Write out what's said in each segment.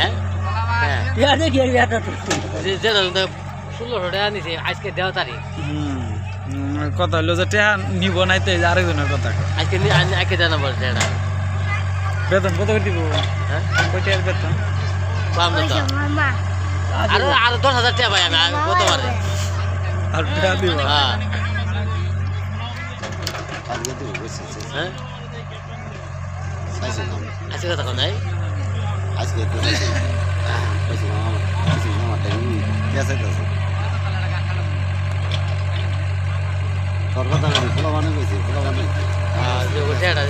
হ্যাঁ হ্যাঁ ইয়া দেখি এটা তো যে 1600 টাকা নিছে আজকে দেওয়া তারিখ কথা হলো যে টেহা নিব নাই তো আরেকজনের কথা আজকে জানা বলছে এটা বেতন কত করে দিব হ্যাঁ কয়টার বেতন পাম না তো আরো 10,000 টাকা ভাই আমি কত পারে আর টেহা দিব হ্যাঁ আজকে তো বসে হ্যাঁ আজকে আজকে কথা কোন নাই আজকে তো বসে মামা টাইম গেছে তো তোর কথা বলি খোলা মানে কইছি খোলা মানে যে বলছে এটা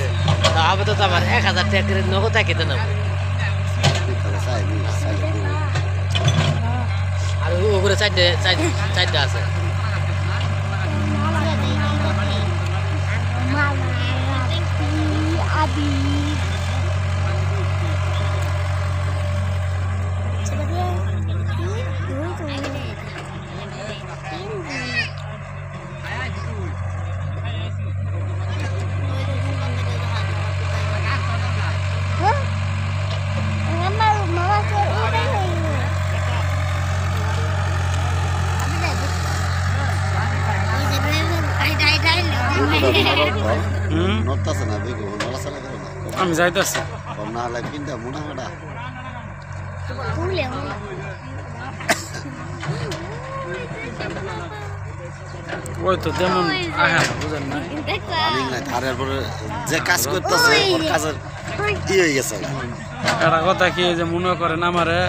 আবে তো আমার 1000 টাকা করে নগদ টাকা দেন সাই আর ওগুলো চারটে আছে নড়তাছে না বেগো নড়াচড়া করে না আমি যাইতেছি কম না হলে কিনতে মোটা মোটা ওই তো তেমন আহা না বুঝেন না অনেক নাই তারের পরে যে কাজ করতেছে ওর কাজের হয়ে গেছে একটা কথা কি যে মনে করেন আমারে